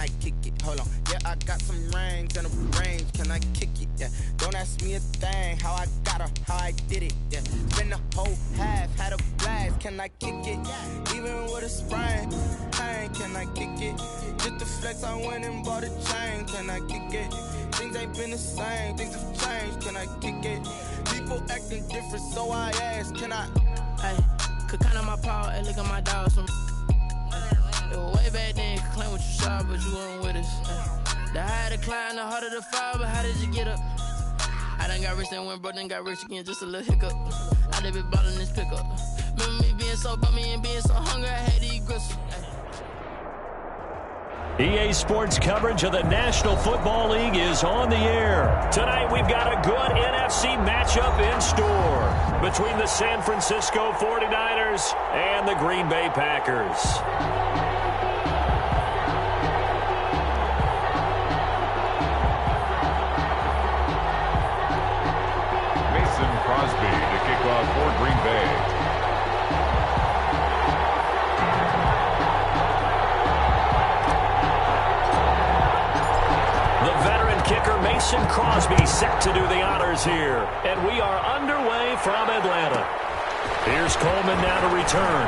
I kick it? Hold on. Yeah, I got some rings and a range. Can I kick it? Yeah. Don't ask me a thing. How I got her, how I did it. Yeah. Spend the whole half, had a blast. Can I kick it? Even with a sprain. Can I kick it? Just the flex, I went and bought a chain. Can I kick it? Things ain't been the same. Things have changed. Can I kick it? People acting different, so I ask. Can I? Hey, could count on my power. Hey, look at my dogs. It was way back then, you could claim what you saw, but you weren't with us. The higher the climb, the harder the fall, but how did you get up? I done got rich and went broke, then got rich again, just a little hiccup. I done been ballin' this pickup. Remember me being so bummy and being so hungry, I had to eat gristle. EA Sports coverage of the National Football League is on the air. Tonight we've got a good NFC matchup in store between the San Francisco 49ers and the Green Bay Packers. Crosby to kick off for Green Bay. The veteran kicker Mason Crosby set to do the honors here. And we are underway from Atlanta. Here's Coleman now to return.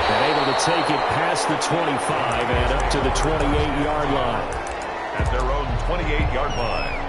And able to take it past the 25 and up to the 28-yard line. At their own 28-yard line.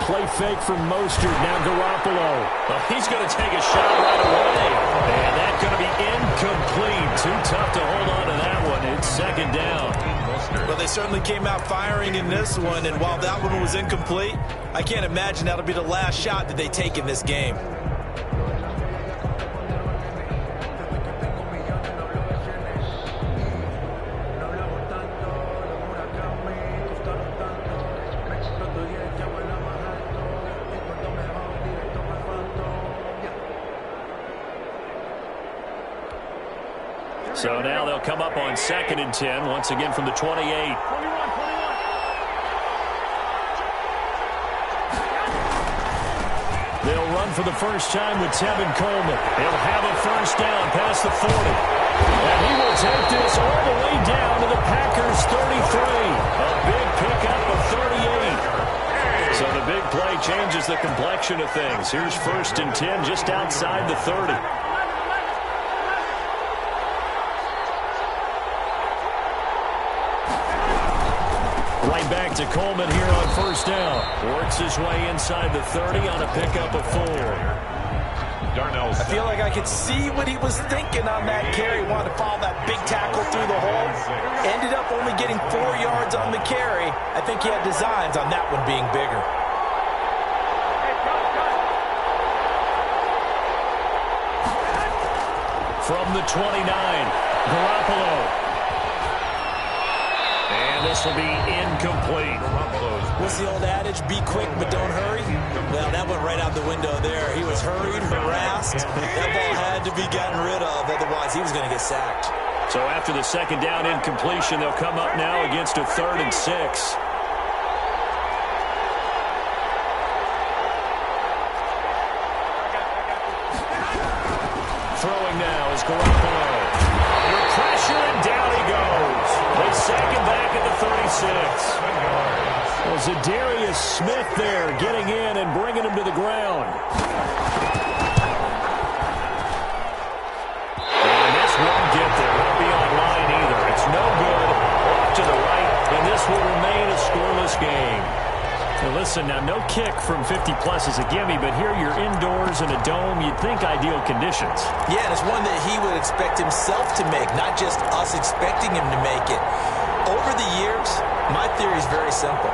Play fake from Mostert. Now Garoppolo. Well, he's going to take a shot right away. And that's going to be incomplete. Too tough to hold on to that one. It's second down. Well, they certainly came out firing in this one. And while that one was incomplete, I can't imagine that'll be the last shot that they take in this game. So now they'll come up on 2nd and 10, once again from the 28. They'll run for the first time with Tevin Coleman. He'll have a first down past the 40. And he will take this all the way down to the Packers' 33. A big pickup of 38. So the big play changes the complexion of things. Here's 1st and 10 just outside the 30. Right back to Coleman here on first down. Works his way inside the 30 on a pickup of 4. I feel like I could see what he was thinking on that carry. Wanted to follow that big tackle through the hole. Ended up only getting 4 yards on the carry. I think he had designs on that one being bigger. From the 29, Garoppolo. And this will be incomplete. What's the old adage? Be quick, but don't hurry. Well, that went right out the window there. He was hurried, harassed. That ball had to be gotten rid of. Otherwise, he was going to get sacked. So after the second down incompletion, they'll come up now against a 3rd and 6. Throwing now is Garoppolo. Under pressure, and down he goes. They sack him back at the 36. Well, Zadarius Smith there getting in and bringing him to the ground. And this won't get there. Won't be online either. It's no good. Off to the right, and this will remain a scoreless game. Now listen, now no kick from 50-plus is a gimme, but here you're indoors in a dome. You'd think ideal conditions. Yeah, and it's one that he would expect himself to make, not just us expecting him to make it. Over the years, my theory is very simple.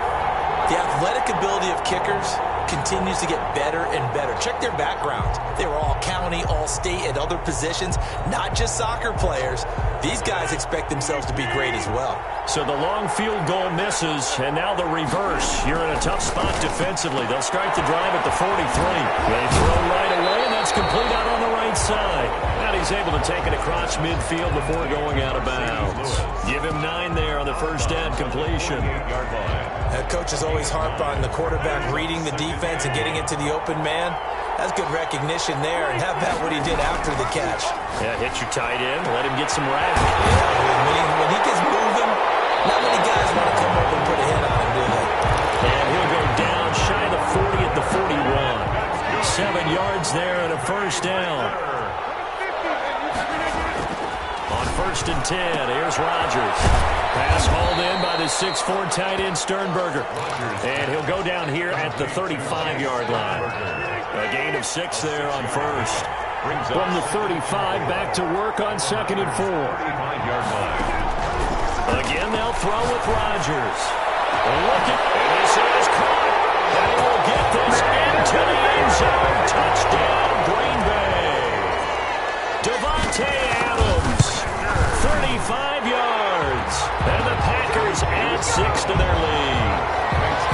The athletic ability of kickers continues to get better and better. Check their backgrounds. They were all county, all state, at other positions, not just soccer players. These guys expect themselves to be great as well. So the long field goal misses, and now the reverse. You're in a tough spot defensively. They'll start the drive at the 43. They throw right away, and that's complete out on the right side. And he's able to take it across midfield before going out of bounds. Give him 9 there on the first down completion. Coaches always harp on the quarterback reading the defense and getting it to the open man. That's good recognition there. And how about what he did after the catch? Yeah, hit your tight end, let him get some rap. Yeah, when he gets moving, not many guys want to come up and put a hit on him, do they? And he'll go down shy of the 40 at the 41. 7 yards there and a first down. On 1st and 10, here's Rodgers. Pass hauled in by the 6'4" tight end Sternberger. And he'll go down here at the 35-yard line. A gain of 6 there on first. From the 35, back to work on 2nd and 4. Again, they'll throw with Rodgers. Look at this is caught. And he will get this into the end zone. Touchdown, Green Bay. Devontae Adams, 35 yards. And the Packers add 6 to their lead.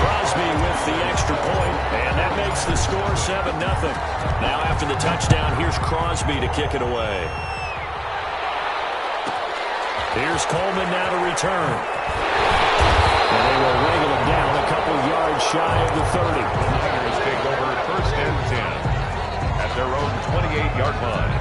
Crosby with the extra point, and that makes the score 7-0. Now after the touchdown, here's Crosby to kick it away. Here's Coleman now to return. And they will wrangle him down a couple yards shy of the 30. The Packers take over 1st and 10 at their own 28-yard line.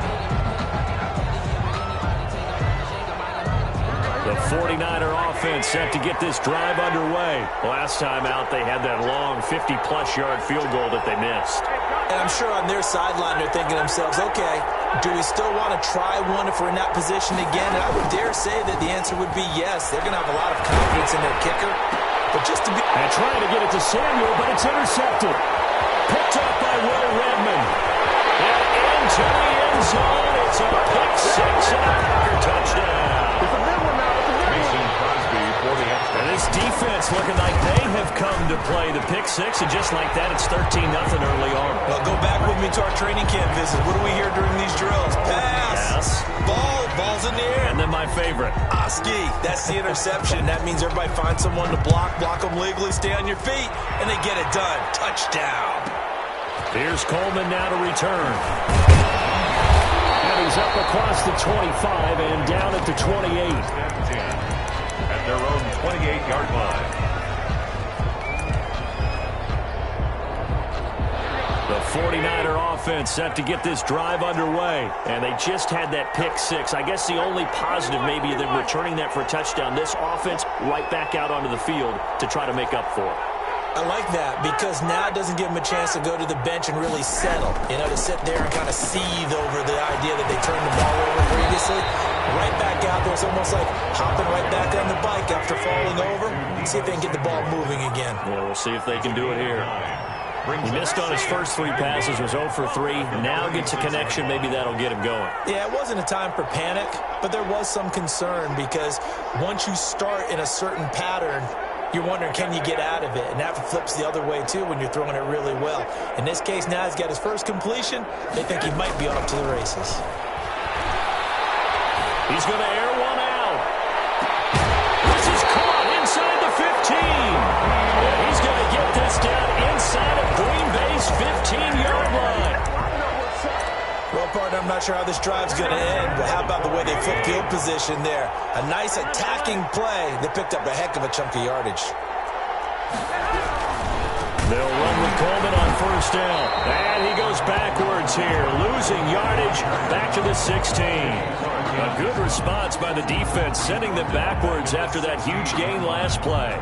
The 49er offense set to get this drive underway. Last time out, they had that long 50-plus yard field goal that they missed. And I'm sure on their sideline they're thinking to themselves, okay, do we still want to try one if we're in that position again? And I would dare say that the answer would be yes. They're going to have a lot of confidence in their kicker. But just to be... And trying to get it to Samuel, but it's intercepted. Picked up by Will Redmond. And into the end zone. It's a pick 6 and a Packer touchdown. And this defense looking like they have come to play the pick 6, and just like that, it's 13-0 early on. Well, go back with me to our training camp visit. What do we hear during these drills? Pass. Ball. Ball's in the air. And then my favorite. Oski. That's the interception. That means everybody finds someone to block them legally, stay on your feet, and they get it done. Touchdown. Here's Coleman now to return. And he's up across the 25 and down at the 28. At their own 28-yard line. The 49er offense set to get this drive underway. And they just had that pick 6. I guess the only positive maybe them returning that for a touchdown. This offense right back out onto the field to try to make up for it. I like that because now it doesn't give them a chance to go to the bench and really settle. You know, to sit there and kind of seethe over the idea that they turned the ball over previously. Right back out there. It's almost like hopping right back on the bike after falling over. See if they can get the ball moving again. Yeah, we'll see if they can do it here. He missed on his first 3 passes, was 0 for 3. Now gets a connection. Maybe that'll get him going. Yeah, it wasn't a time for panic, but there was some concern because once you start in a certain pattern, you're wondering, can you get out of it? And that flips the other way, too, when you're throwing it really well. In this case, now he's got his first completion. They think he might be off to the races. He's going to air one out. This is caught inside the 15. And he's going to get this down inside of Green Bay's 15-yard line. Well, partner, I'm not sure how this drive's going to end, but how about the way they flipped field position there? A nice attacking play. They picked up a heck of a chunk of yardage. They'll run with Coleman on first down. And he goes backwards here, losing yardage back to the 16. A good response by the defense, sending them backwards after that huge gain last play.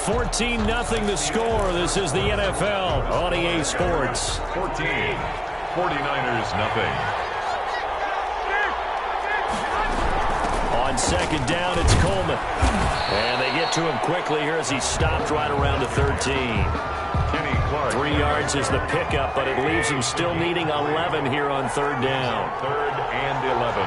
(14-0) the score. This is the NFL on EA Sports. 14. 49ers nothing. On second down, it's Coleman. And they get to him quickly here as he stopped right around the 13. Kenny 3 yards is the pickup, but it leaves him still needing 11 here on third down. 3rd and 11.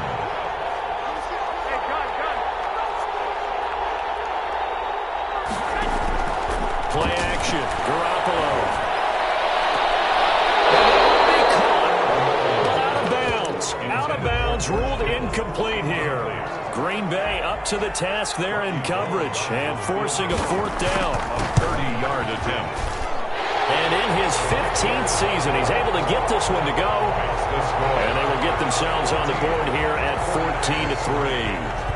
Play action. Garoppolo. Out of bounds, ruled incomplete here. Green Bay up to the task there in coverage and forcing a 4th down. A 30-yard attempt. And in his 15th season, he's able to get this one to go. And they will get themselves on the board here at 14-3.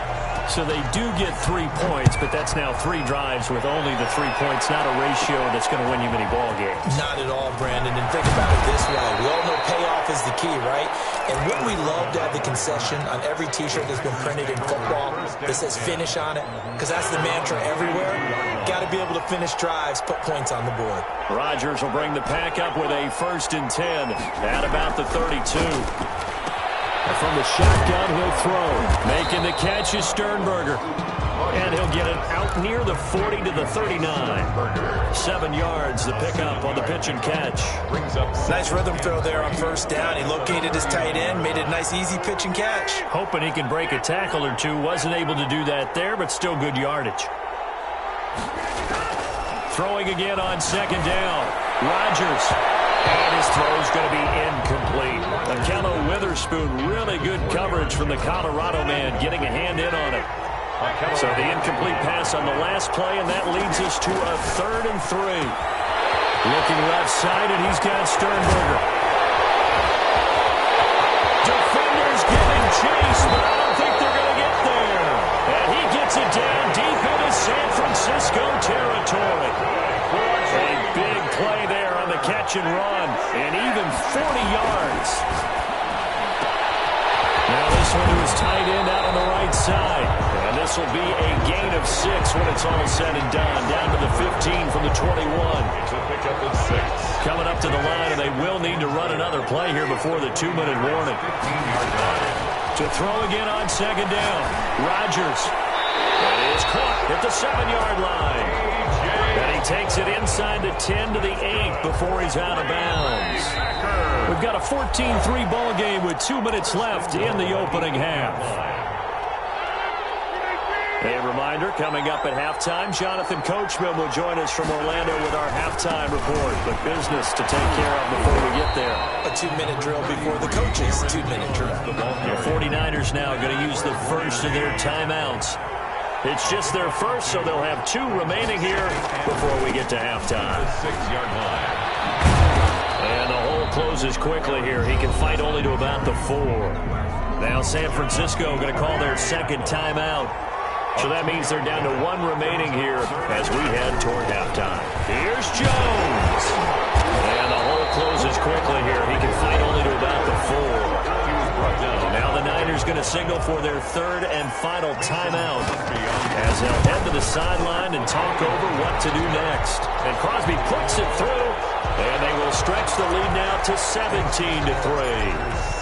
So they do get 3 points, but that's now 3 drives with only the 3 points, not a ratio that's going to win you many ball games. Not at all, Brandon. And think about it this way. We all know payoff is the key, right? And wouldn't we love to have the concession on every T-shirt that's been printed in football that says finish on it? Because that's the mantra everywhere. Got to be able to finish drives, put points on the board. Rodgers will bring the pack up with a 1st and 10 at about the 32. And from the shotgun, he'll throw. Making the catch is Sternberger. And he'll get it out near the 40 to the 39. 7 yards, the pickup on the pitch and catch. Nice rhythm throw there on 1st down. He located his tight end, made it a nice, easy pitch and catch. Hoping he can break a tackle or two. Wasn't able to do that there, but still good yardage. Throwing again on 2nd down. Rodgers. And his throw's going to be incomplete. Akello Witherspoon, really good coverage from the Colorado man, getting a hand in on it. So the incomplete pass on the last play, and that leads us to a 3rd and 3. Looking left side, and he's got Sternberger. Defenders giving chase, but I don't think they're going to get there. And he gets it down deep into San Francisco territory. A big play there on the catch and run, and even 40 yards. Now this one to his tight end out on the right side. And this will be a gain of 6 when it's all said and done. Down to the 15 from the 21. Coming up to the line, and they will need to run another play here before the 2-minute warning. To throw again on 2nd down. Rodgers. And he is caught at the 7-yard line. And he takes it inside the 10 to the 8 before he's out of bounds. We've got a 14-3 ball game with 2 minutes left in the opening half. A reminder, coming up at halftime, Jonathan Coachman will join us from Orlando with our halftime report. But business to take care of before we get there. A 2-minute drill before the coaches' 2-minute drill. The 49ers now going to use the first of their timeouts. It's just their first, so they'll have 2 remaining here before we get to halftime. 6-yard line. And the hole closes quickly here. He can fight only to about the 4. Now San Francisco going to call their 2nd timeout. So that means they're down to 1 remaining here as we head toward halftime. Here's Jones. And the hole closes quickly here. He can fight only to about the 4. Now the Niners going to signal for their 3rd and final timeout as they'll head to the sideline and talk over what to do next. And Crosby puts it through, and they will stretch the lead now to 17-3.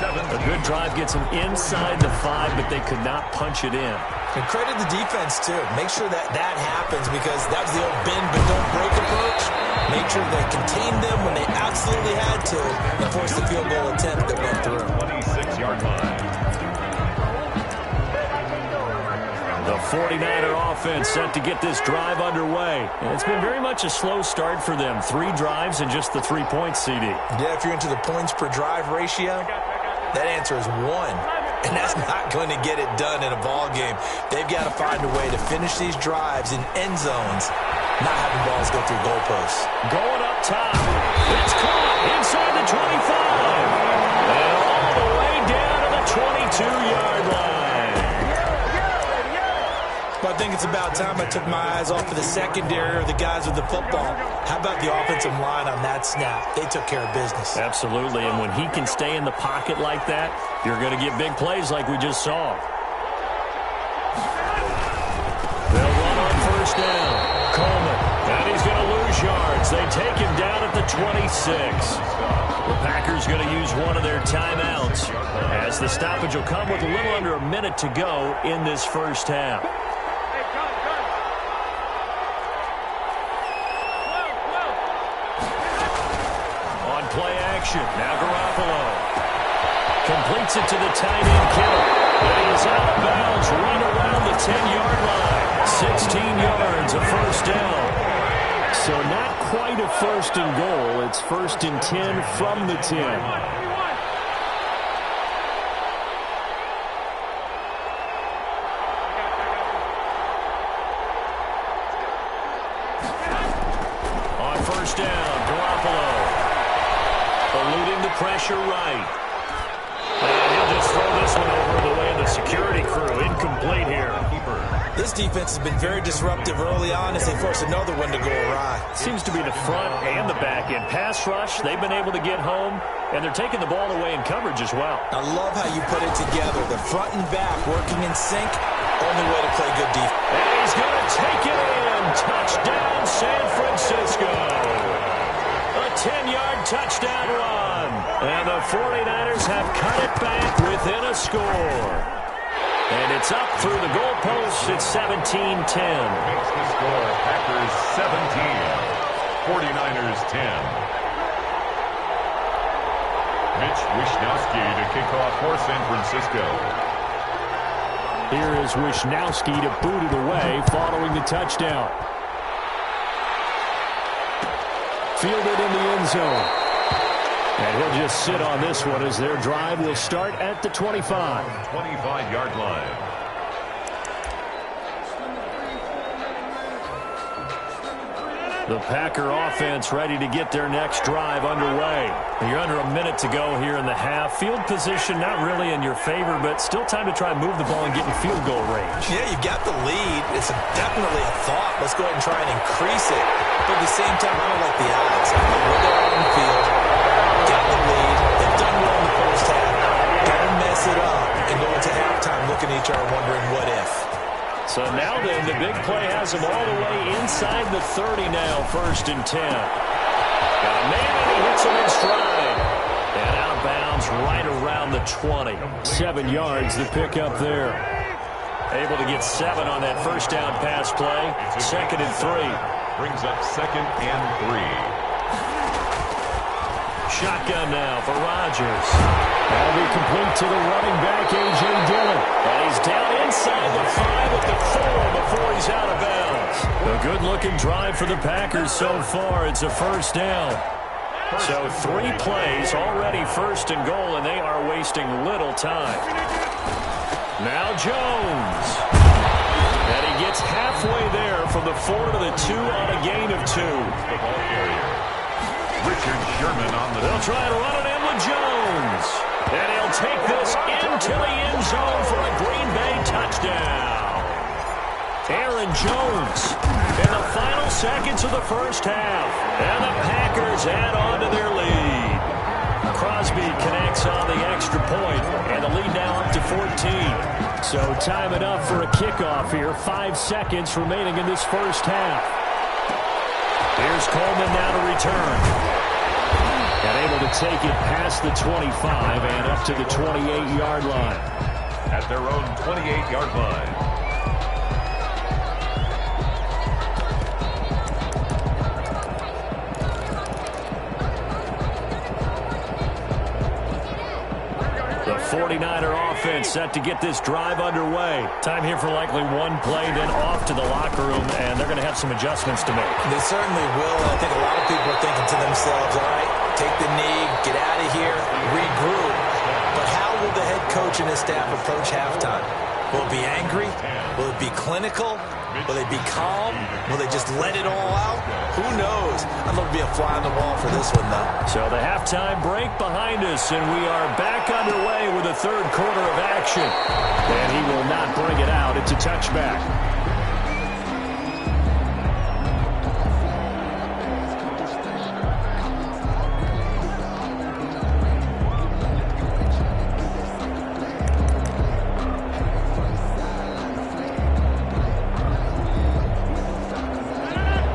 A good drive gets them inside the 5, but they could not punch it in. And credit the defense, too. Make sure that happens because that was the old bend but don't break approach. Make sure they contained them when they absolutely had to and forced the field goal attempt that went through. 26-yard line. The 49er offense set to get this drive underway. And it's been very much a slow start for them. 3 drives and just the 3 points, CD. Yeah, if you're into the points per drive ratio, that answer is 1. And that's not going to get it done in a ball game. They've got to find a way to finish these drives in end zones, not having balls go through goalposts. Going up top. It's caught inside the 25. And all the way down to the 22-yard line. But I think it's about time I took my eyes off of the secondary or the guys with the football. How about the offensive line on that snap? They took care of business. Absolutely, and when he can stay in the pocket like that, you're going to get big plays like we just saw. They'll run on 1st down. Coleman, and he's going to lose yards. They take him down at the 26. The Packers going to use one of their timeouts as the stoppage will come with a little under a minute to go in this first half. action. Now Garoppolo completes it to the tight end, Kittle. And he's out of bounds right around the 10-yard line. 16 yards, a first down. So not quite a first and goal. It's first and 10 from the 10. On first down, Garoppolo eluding the pressure right. And he'll just throw this one over the way of the security crew. Incomplete here. This defense has been very disruptive early on as they force another one to go awry. Seems to be the front and the back end. Pass rush, they've been able to get home, and they're taking the ball away in coverage as well. I love how you put it together. The front and back working in sync. Only way to play good defense. And he's going to take it in. Touchdown, San Francisco. A 10-yard touchdown run. And the 49ers have cut it back within a score. And it's up through the goalposts. It's 17-10. Makes the score Packers 17, 49ers 10. Mitch Wishnowsky to kick off for San Francisco. Here is Wishnowsky to boot it away following the touchdown. Fielded in the end zone. And he'll just sit on this one as their drive will start at the 25. 25-yard line. The Packer offense ready to get their next drive underway. You're under a minute to go here in the half. Field position not really in your favor, but still time to try and move the ball and get in field goal range. Yeah, you've got the lead. It's definitely a thought. Let's go ahead and try and increase it. But at the same time, I don't like the odds. We're there on the field. Got the lead. They've done well in the first half. Don't mess it up and go into halftime looking at each other wondering what if. So now then, the big play has them all the way inside the 30 now, first and 10. Got a man and he hits him in stride. And out of bounds right around the 20. 7 yards the pick up there. Able to get 7 on that first down pass play. Second and 3. Brings up second and 3. Shotgun now for Rodgers. That'll be complete to the running back, A.J. Dillon. And he's down inside the 5 at the 4 before he's out of bounds. A good-looking drive for the Packers so far. It's a first down. So 3 plays, already first and goal, and they are wasting little time. Now Jones. And he gets halfway there from the 4 to the 2 on a gain of 2. The ball carrier. Richard Sherman on the... They'll try to run it in with Jones. And he'll take this into the end zone for a Green Bay touchdown. Aaron Jones in the final seconds of the first half. And the Packers add on to their lead. Crosby connects on the extra point, and the lead now up to 14. So time it up for a kickoff here. 5 seconds remaining in this first half. Here's Coleman now to return. And able to take it past the 25 and up to the 28-yard line. At their own 28-yard line. The 49er offense set to get this drive underway. Time here for likely one play, then off to the locker room, and they're going to have some adjustments to make. They certainly will. I think a lot of people are thinking to themselves, all right, take the knee, get out of here, regroup. But how will the head coach and his staff approach halftime? Will it be angry? Will it be clinical? Will they be calm? Will they just let it all out? Who knows? I'd love to be a fly on the wall for this one, though. So the halftime break behind us, and we are back underway with the third quarter of action. And he will not bring it out. It's a touchback.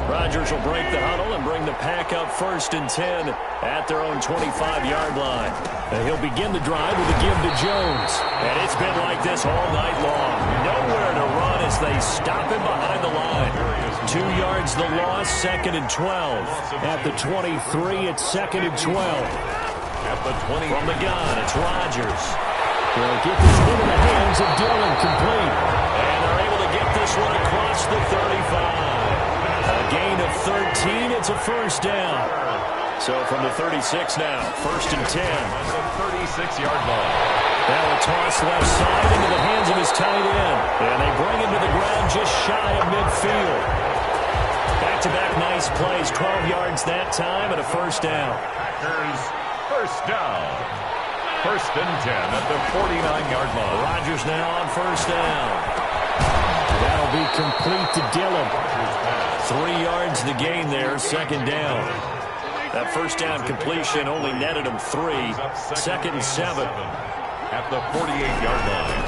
Rodgers will break the huddle and bring the pack up first and 10 at their own 25-yard line. And he'll begin the drive with a give to Jones. And it's been like this all night long. Nowhere to run as they stop him behind the line. 2 yards the loss, second and 12. At the 23, it's second and 12. At the 20. From the gun, it's Rodgers. They'll get this one in the hands of Dillon, complete. And they're able to get this one across the 35. A gain of 13. It's a first down. So from the 36 now, 1st and 10. At the 36-yard line. Now a toss left side into the hands of his tight end. And they bring him to the ground just shy of midfield. Back-to-back nice plays, 12 yards that time, and a first down. Packers first down. 1st and 10 at the 49-yard line. Rodgers now on first down. That'll be complete to Dillon. 3 yards the gain there, 2nd down. That first down completion only netted him 3. 2nd and 7. At the 48-yard line.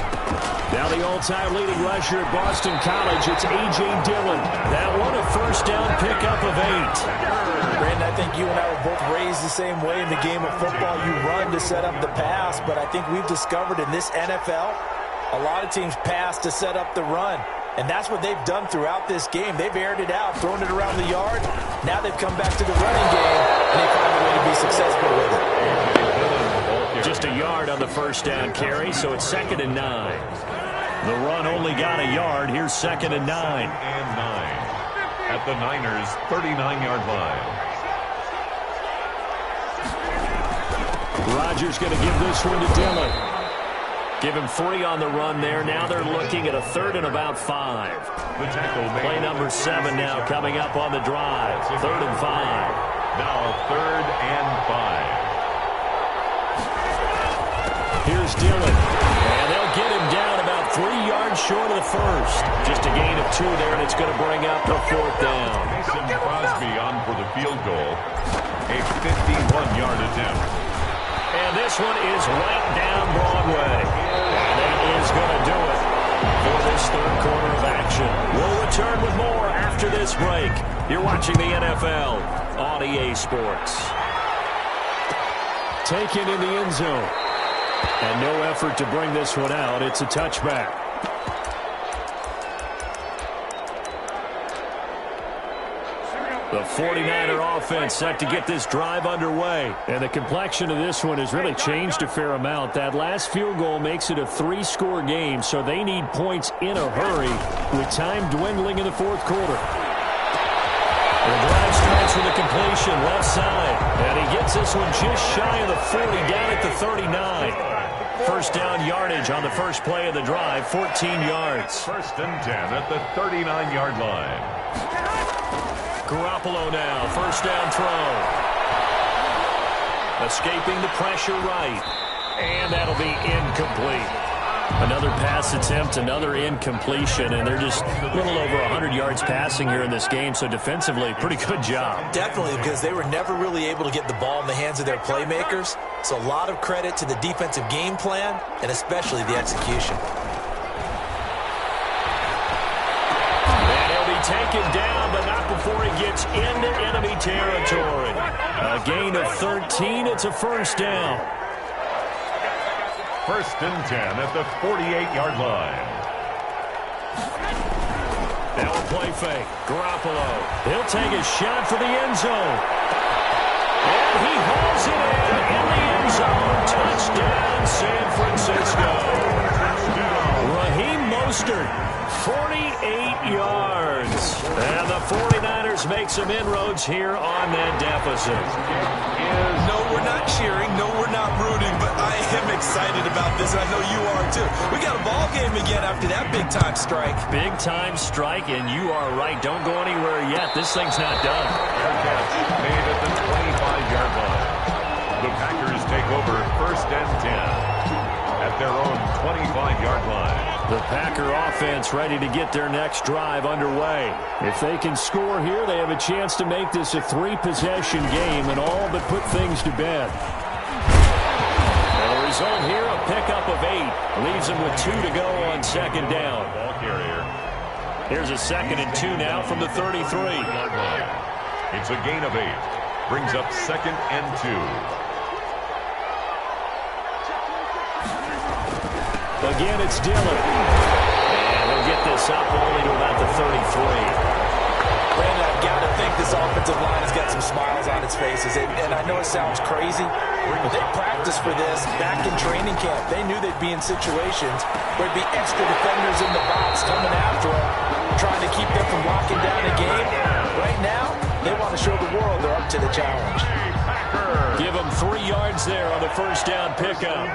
Now the all-time leading rusher at Boston College, it's A.J. Dillon. That one a first down pickup of 8. Brandon, I think you and I were both raised the same way in the game of football. You run to set up the pass, but I think we've discovered in this NFL, a lot of teams pass to set up the run. And that's what they've done throughout this game. They've aired it out, thrown it around the yard. Now they've come back to the running game, and they find a way to be successful with it. Just a yard on the first down carry, so it's 2nd and 9. The run only got a yard. Here's 2nd and 9. And 9. At the Niners' 39-yard line. Rodgers going to give this one to Dillon. Give him 3 on the run there. Now they're looking at a 3rd and about 5. The tackle made. Play number 7 now coming up on the drive. 3rd and 5. Now 3rd and 5. Here's Dillon. And they'll get him down about 3 yards short of the first. Just a gain of 2 there, and it's going to bring up a 4th down. Mason Crosby on for the field goal. A 51-yard attempt. And this one is right down Broadway. And that is going to do it for this 3rd quarter of action. We'll return with more after this break. You're watching the NFL on EA Sports. Taken in the end zone. And no effort to bring this one out. It's a touchback. The 49er offense set to get this drive underway. And the complexion of this one has really changed a fair amount. That last field goal makes it a 3-score game, so they need points in a hurry with time dwindling in the 4th quarter. The drive starts with a completion left side. And he gets this one just shy of the 40 down at the 39. First down yardage on the first play of the drive, 14 yards. 1st and 10 at the 39-yard line. Garoppolo now, first down throw. Escaping the pressure right. And that'll be incomplete. Another pass attempt, another incompletion, and they're just a little over 100 yards passing here in this game, so defensively, pretty good job. Definitely, because they were never really able to get the ball in the hands of their playmakers. So a lot of credit to the defensive game plan, and especially the execution. And he'll be taken down, but not before he gets into enemy territory. A gain of 13, it's a first down. 1st and 10 at the 48-yard line. Now a play fake. Garoppolo. He'll take a shot for the end zone. And he hauls it in the end zone. Touchdown, San Francisco. Raheem Mostert, 48 yards. And the 49ers make some inroads here on that deficit. No, we're not cheering. No, we're not rooting. But I am excited about this, and I know you are too. We got a ball game again after that big-time strike. Big-time strike, and you are right. Don't go anywhere yet. This thing's not done. Fair catch made at the 25-yard line. The Packers take over 1st and 10 at their own 25-yard line. The Packer offense ready to get their next drive underway. If they can score here, they have a chance to make this a 3-possession game and all but put things to bed. And the result here, a pickup of 8. Leaves them with 2 to go on 2nd down. Ball carrier. Here's a 2nd and 2 now from the 33. It's a gain of 8. Brings up 2nd and 2. Again, it's Dillon. And he'll get this up only to about the 33. Brandon, I've got to think this offensive line has got some smiles on its faces. And I know it sounds crazy, But they practiced for this back in training camp. They knew they'd be in situations where there'd be extra defenders in the box coming after them, trying to keep them from locking down a game. Right now, they want to show the world they're up to the challenge. Give them 3 yards there on the first down pickup.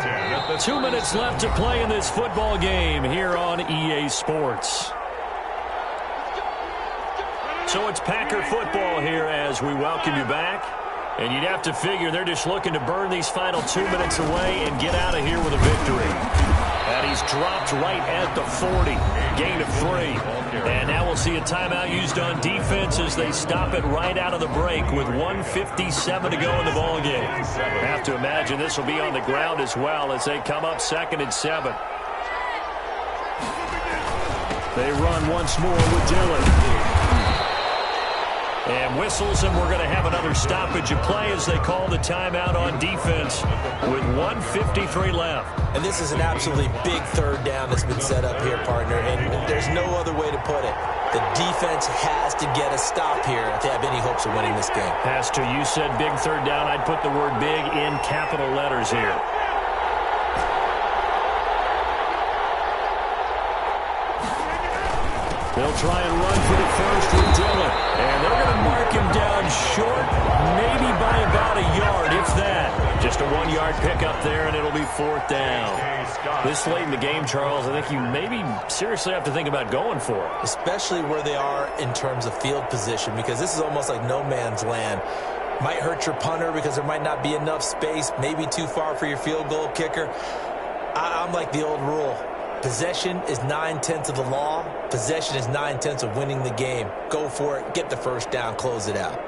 2 minutes left to play in this football game here on EA Sports. So it's Packer football here as we welcome you back. And you'd have to figure they're just looking to burn these final 2 minutes away and get out of here with a victory. And he's dropped right at the 40. Gain of 3. And now we'll see a timeout used on defense as they stop it right out of the break with 1:57 to go in the ballgame. Have to imagine this will be on the ground as well as they come up 2nd and 7. They run once more with Dillon. And whistles, and we're going to have another stoppage of play as they call the timeout on defense with 1:53 left. And this is an absolutely big third down that's been set up here, partner, and there's no other way to put it. The defense has to get a stop here if they have any hopes of winning this game. Pastor, you said big third down. I'd put the word big in capital letters here. They'll try and run for the first with Dillon. And they're going to mark him down short, maybe by about a yard, if that. Just a 1-yard pickup there, and it'll be 4th down. This late in the game, Charles, I think you maybe seriously have to think about going for it. Especially where they are in terms of field position, because this is almost like no man's land. Might hurt your punter because there might not be enough space, maybe too far for your field goal kicker. I'm like the old rule. Possession is 9/10 of the law. Possession is 9/10 of winning the game. Go for it. Get the first down. Close it out.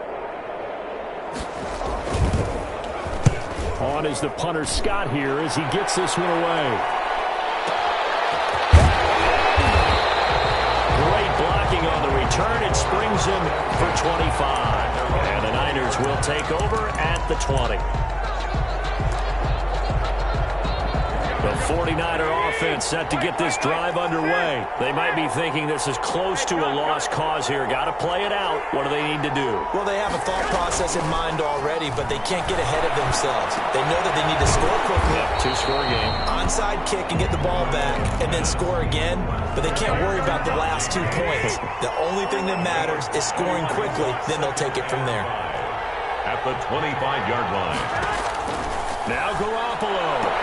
On is the punter Scott here as he gets this one away. Great blocking on the return. It springs him for 25. And the Niners will take over at the 20. The 49er offense set to get this drive underway. They might be thinking this is close to a lost cause here. Got to play it out. What do they need to do? Well, they have a thought process in mind already, but they can't get ahead of themselves. They know that they need to score quickly. Yep, 2-score game. Onside kick and get the ball back and then score again, but they can't worry about the last 2 points. The only thing that matters is scoring quickly, then they'll take it from there. At the 25-yard line. Now Garoppolo.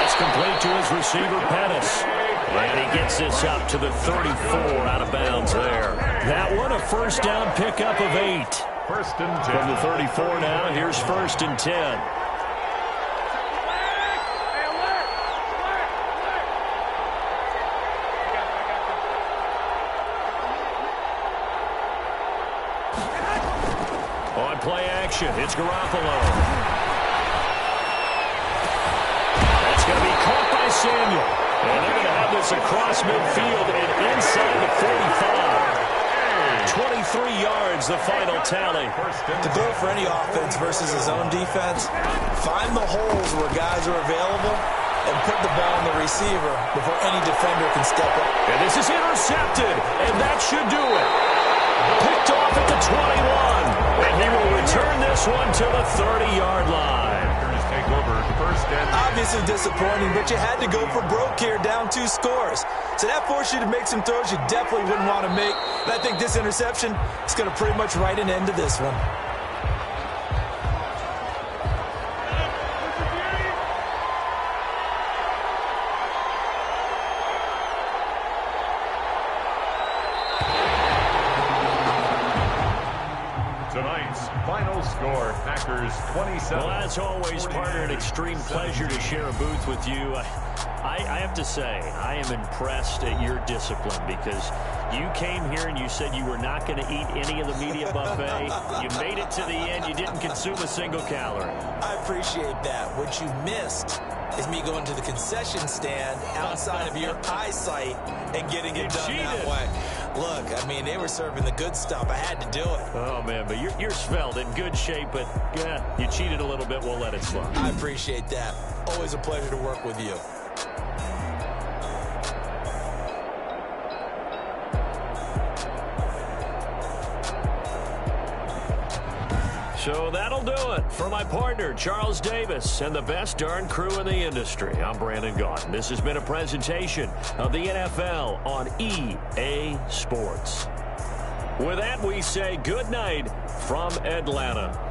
That's complete to his receiver, Pettis. And he gets this up to the 34 out of bounds there. That one, a first down pickup of 8. 1st and 10. From the 34 now, here's 1st and 10. On play action, it's Garoppolo. Going to be caught by Samuel. And they're going to have this across midfield and inside the 45. 23 yards, the final tally. To go for any offense versus his own defense, find the holes where guys are available and put the ball on the receiver before any defender can step up. And this is intercepted, and that should do it. Picked off at the 21. And he will return this one to the 30-yard line. Take over 1st and... Obviously disappointing, but you had to go for broke here, down 2 scores. So that forced you to make some throws you definitely wouldn't want to make. And I think this interception is going to pretty much write an end to this one. Tonight's final score, Packers 27. Well, as always, partner, an extreme pleasure to share a booth with you. I have to say, I am impressed at your discipline because you came here and you said you were not going to eat any of the media buffet. You made it to the end. You didn't consume a single calorie. I appreciate that. What you missed is me going to the concession stand outside of your eyesight and getting it done that way. Look, I mean, they were serving the good stuff. I had to do it. Oh, man, but you're svelte, in good shape, but yeah, you cheated a little bit. We'll let it slide. I appreciate that. Always a pleasure to work with you. So that'll do it for my partner, Charles Davis, and the best darn crew in the industry. I'm Brandon Gaughan. This has been a presentation of the NFL on EA Sports. With that, we say good night from Atlanta.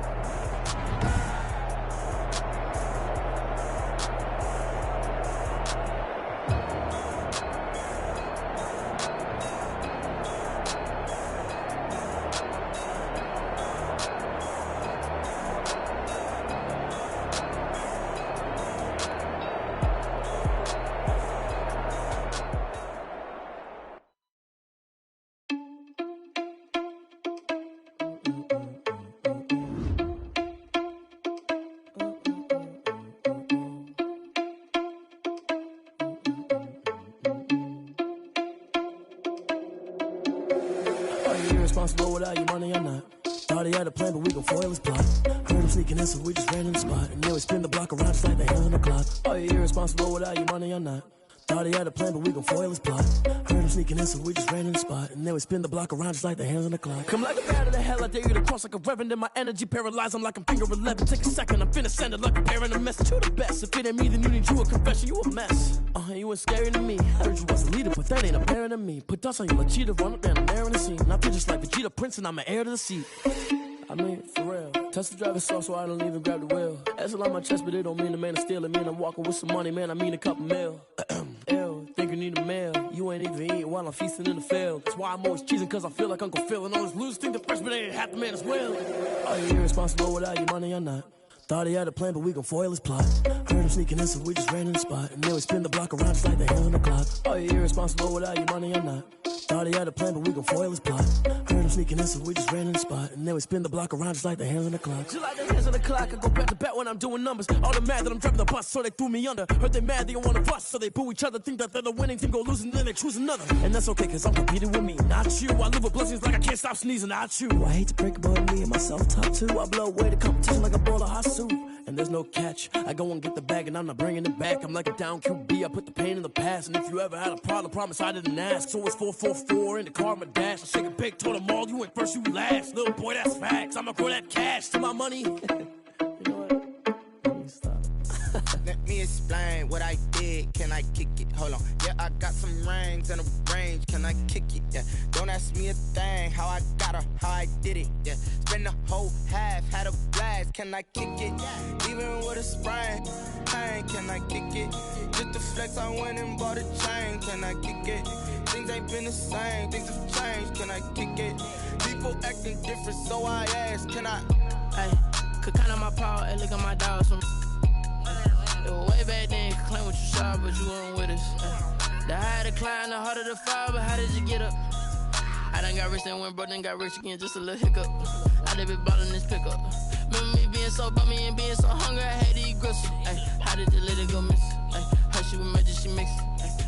Irresponsible without your money or not. Thought he had a plan, but we gon' foil his plot. Heard him sneaking in, so we just ran in the spot. And then we spin the block around just like the hands on the clock. Are you irresponsible without your money or not? Thought he had a plan, but we gon' foil his plot. Heard him sneaking in, so we just ran in the spot. And then we spin the block around just like the hands on the clock. Come like a bat of the hell, I dare you to cross like a reverend. In my energy paralyzed, I'm like I'm finger 11. Take a second, I'm finna send it like a parent a message to the best. If it ain't me, then you need you a confession, you a mess. You ain't scary to me. Heard you was a leader, but that ain't apparent to me. Put dust on you like cheetah, run up down, I'm there in the scene. And I feel just like Vegeta Prince, and I'm an heir to the seat. I mean, for real. Touch the driver's soft, so I don't even grab the wheel. That's a lot on my chest, but it don't mean the man is stealing. Mean I'm walking with some money, man, I mean a couple mil. Ew, think you need a meal. You ain't even eating while I'm feasting in the field. That's why I'm always cheesing, cause I feel like Uncle Phil. And all this loose think the freshman ain't half the man as well. Are you irresponsible without your money or not? Thought he had a plan, but we gon' foil his plot. Heard him sneaking in, so we just ran in the spot. And then we spin the block around just like the hands on the clock. Are you irresponsible without your money or not? Thought he had a plan, but we gon' foil his plot. Heard him sneaking in, so we just ran in the spot. And then we spin the block around just like the hands on the clock. Just like the hands on the clock, I go back to back when I'm doing numbers. All the mad that I'm driving the bus, so they threw me under. Heard they mad, they don't wanna bust, so they boo each other. Think that they're the winning team, go losing, then they choose another. And that's okay, cause I'm competing with me, not you. I live with blessings like I can't stop sneezing, not you. I hate to break about me and my self-talk too. I blow away the competition like a bowl of hot soup. And there's no catch. I go and get the bag and I'm not bringing it back. I'm like a down QB, I put the pain in the past. And if you ever had a problem, promise I didn't ask. So it's 444 in the car, my dash. I shake a big, told them all, you went first, you last. Little boy, that's facts. I'ma grow that cash to my money. You know what? Let me stop. Let me explain what I did. Can I kick it? Hold on. Yeah, I got some rings and a range. Can I kick it? Yeah. Don't ask me a thing. How I got her, how I did it. Yeah. Spend the whole half, had a blast. Can I kick it? Even with a sprain, pain. Can I kick it? Just the flex, I went and bought a chain. Can I kick it? Things ain't been the same. Things have changed. Can I kick it? People acting different, so I ask. Can I? Hey, could count on my power and look at my dogs from. Way back then, you could claim what you saw, but you weren't with us. The higher the climb, the harder the fall, but how did you get up? I done got rich and went broke, then got rich again, just a little hiccup. I done been ballin' this pickup. Remember me being so bummy and being so hungry, I had to eat gristle. How did you let it go miss? Her she was magic, she mixed.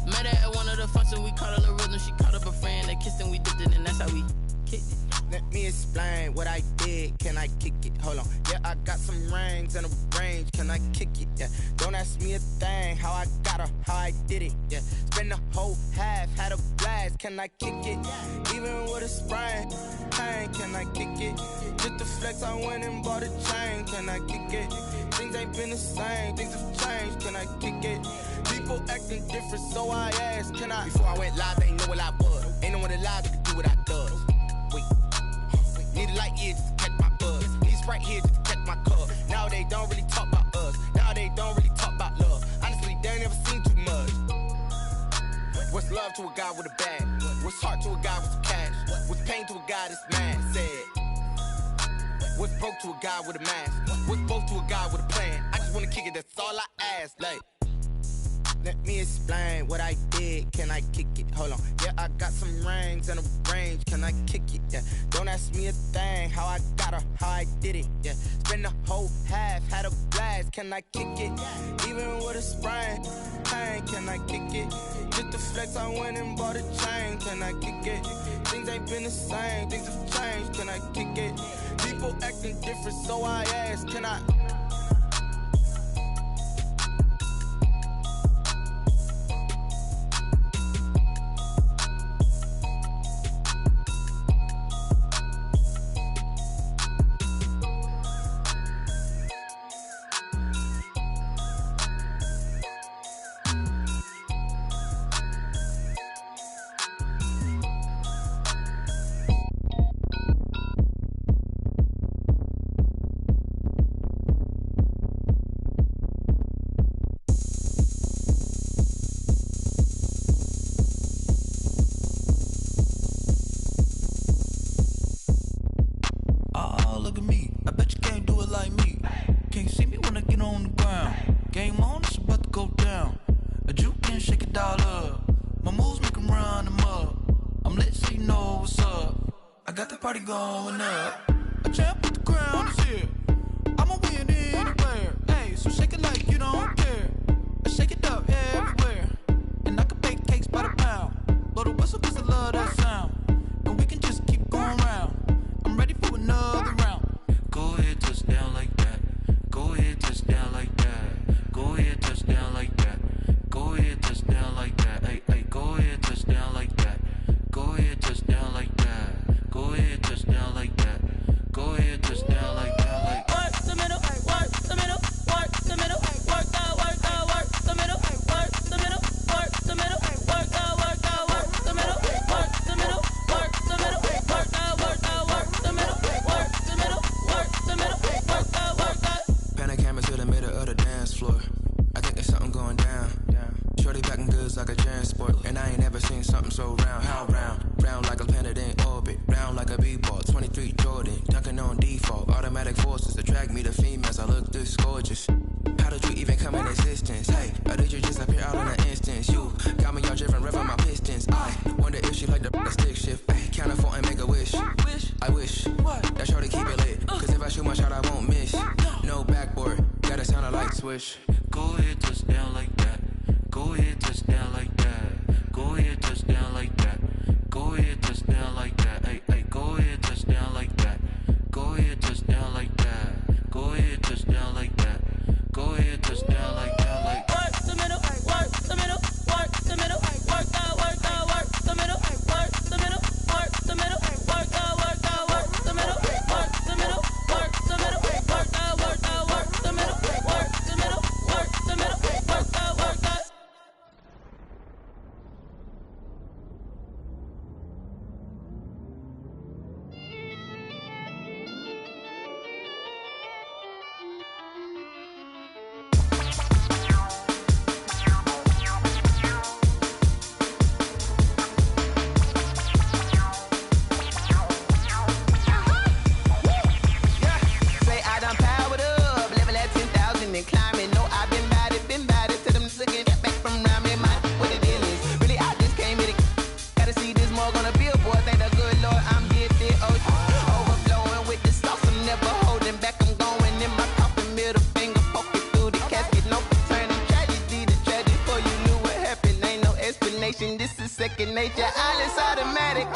Met her at one of the functions, we caught her the rhythm, she caught up a friend, they kissed and we dipped it, and that's how we kicked it. Let me explain what I did. Can I kick it? Hold on. Yeah, I got some rings and a range. Can I kick it? Yeah. Don't ask me a thing. How I got her, how I did it. Yeah. Spend the whole half, had a blast. Can I kick it? Even with a sprain, pain. Can I kick it? Just the flex, I went and bought a chain. Can I kick it? Things ain't been the same. Things have changed. Can I kick it? People acting different, so I asked. Can I? Before I went live, they ain't know what I was. Ain't no one alive that could do what I does. Wait. Need a light here just to catch my buzz. Need Sprite here just to catch my cup. Now they don't really talk about us. Now they don't really talk about love. Honestly, they ain't never seen too much. What's love to a guy with a bag? What's heart to a guy with some cash? What's pain to a guy that's mad? Said. What's broke to a guy with a mask? What's both to a guy with a plan? I just wanna kick it, that's all I ask. Like, let me explain what I did. Can I kick it? Hold on. Yeah, I got some rings and a range. Can I kick it? Yeah. Don't ask me a thing. How I got her, how I did it. Yeah. Spend the whole half, had a blast. Can I kick it? Even with a sprain, pain. Can I kick it? Just the flex, I went and bought a chain. Can I kick it? Things ain't been the same. Things have changed. Can I kick it? People acting different, so I ask. Can I? got the party going up. A champ with the crown is here. I'ma win anywhere. Hey, so shake it like you don't care. Shake it up everywhere. And I can bake cakes by the pound. Blow the whistle 'cause I love that sound. And we can just keep going round. I'm ready for another round. Go ahead, touch down like that. Go ahead, touch down like that. Go ahead, touch down like that. Go ahead, touch down like that. Hey, hey, go ahead, touch down like that. Go ahead, touch down like that. Go ahead, touch down like that. Go ahead, touch down like that. Like work the middle, work the middle, work the middle, work the middle, work the middle, work the middle, work the middle, work the middle, work the middle, work the middle, work the middle, work the middle, work the. Pan a camera to the middle of the dance floor. I think there's something going down. Shorty packing goods like a transport, and I ain't never seen something so round. How round? Round like a planet in orbit, round like a b-ball. 23 Jordan, dunking on default. Automatic forces attract me to females. I look this gorgeous. How did you even come in existence? Hey, or did you just appear out in an instance? You got me all driven, revving my pistons. I wonder if she like the stick shift. Hey, count a four and make a wish. I wish that shorty keep it lit. 'Cause if I shoot my shot, I won't miss. No backboard, gotta sound a light swish. go ahead, touch down like that. Go ahead, touch down like that. Go ahead, touch down like that. Go ahead, touch down like that. Hey, hey, go ahead, touch down like that. Go ahead, touch down like that. Go ahead, touch down like that. Go ahead, touch down like that. Like work the middle, work the middle, work the middle, work the middle, work the middle, work the middle, work the middle, work the middle, work the middle, work the middle, work the middle, work the middle, work the middle, work the middle, work the. This is second nature, all is automatic.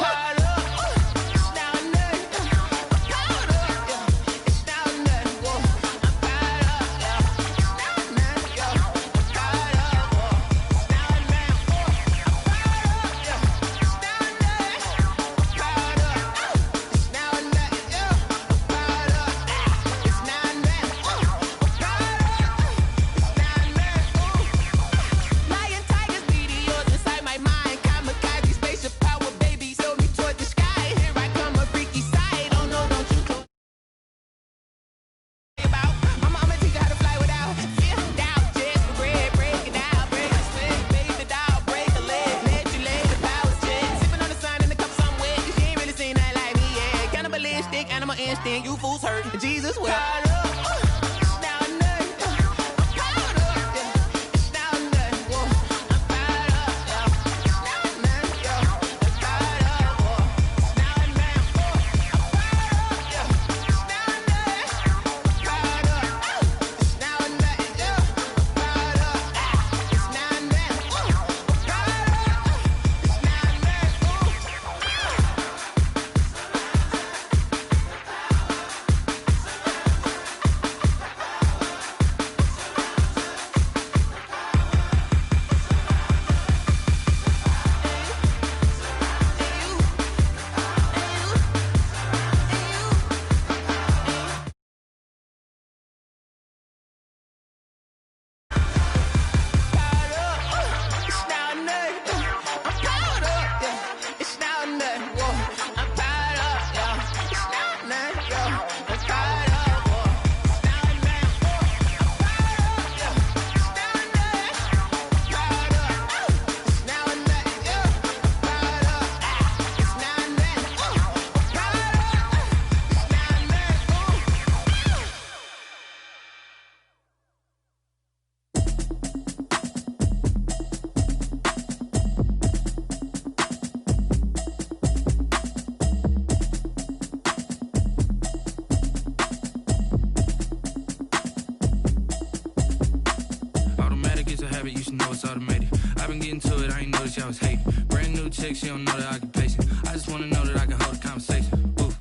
habit, you should know it's automated. I've been getting to it, I ain't noticed y'all was hating. Brand new chick, she don't know that I can pace it. I just wanna know that I can hold a conversation. Ooh.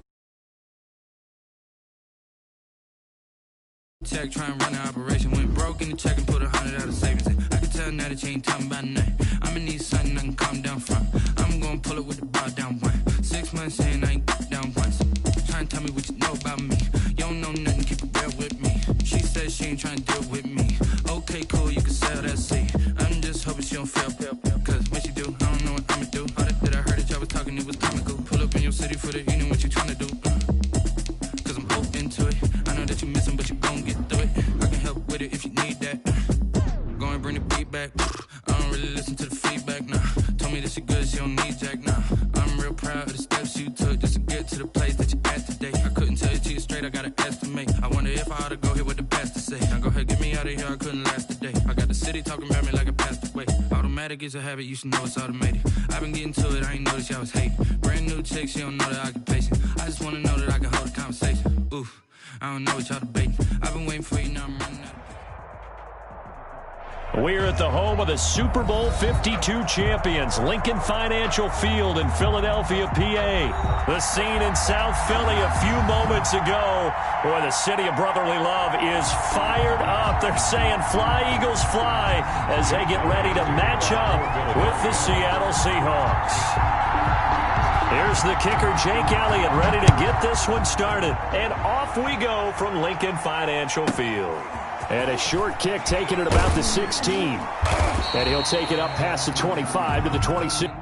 Check, try and run the operation. Went broke in the check and put 100 out of savings. I can tell now that you ain't talking about nothing. I'ma need something I can calm down from. I'm gonna pull it with the bar down one. 6 months in, I ain't down once. Try and tell me what you know about me. You don't know nothing, keep it real with me. She says she ain't trying to deal with me. Okay, cool, you can sell that seat. I'm just hoping she don't fail. Cause when she do, I don't know what I'ma do. All that I heard that y'all was talking, it was comical. Pull up in your city for the evening, what you trying to do? Cause I'm open to it. I know that you missing, but you gon' get through it. I can help with it if you need that. Go and bring the beat back. I don't really listen to the feedback, nah. Told me that she good, she don't need jack, nah. I'm real proud of the steps you took just to get to the place that you at today. I couldn't tell you to you straight, I gotta estimate. I wonder if I ought to go here with the best to say. Now go ahead, get me out of here, I couldn't last a day. I got the city talking about me like I passed away. Automatic is a habit, you should know it's automated. I've been getting to it, I ain't noticed y'all was hating. Brand new chick, she don't know the occupation. I just wanna know that I can hold a conversation. Oof, I don't know what y'all debating. I've been waiting for you, now I'm running out. We're at the home of the Super Bowl 52 champions, Lincoln Financial Field in Philadelphia, PA. The scene in South Philly a few moments ago where the city of brotherly love is fired up. They're saying, "Fly, Eagles, fly," as they get ready to match up with the Seattle Seahawks. Here's the kicker, Jake Elliott, ready to get this one started. And off we go from Lincoln Financial Field. And a short kick taken at about the 16. And he'll take it up past the 25 to the 26.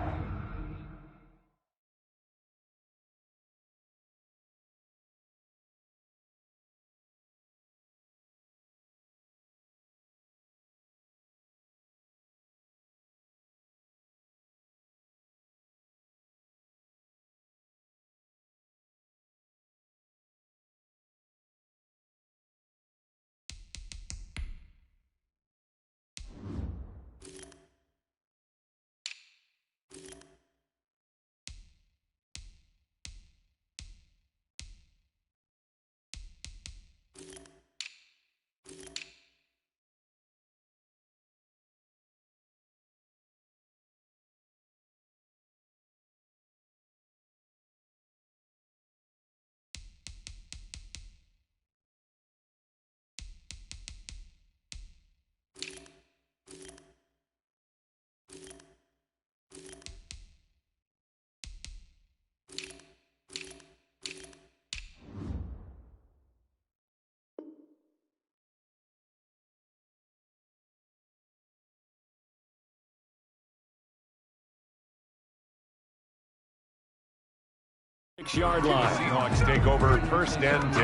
Yard line. The Seahawks take over first and 10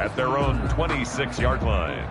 at their own 26-yard line.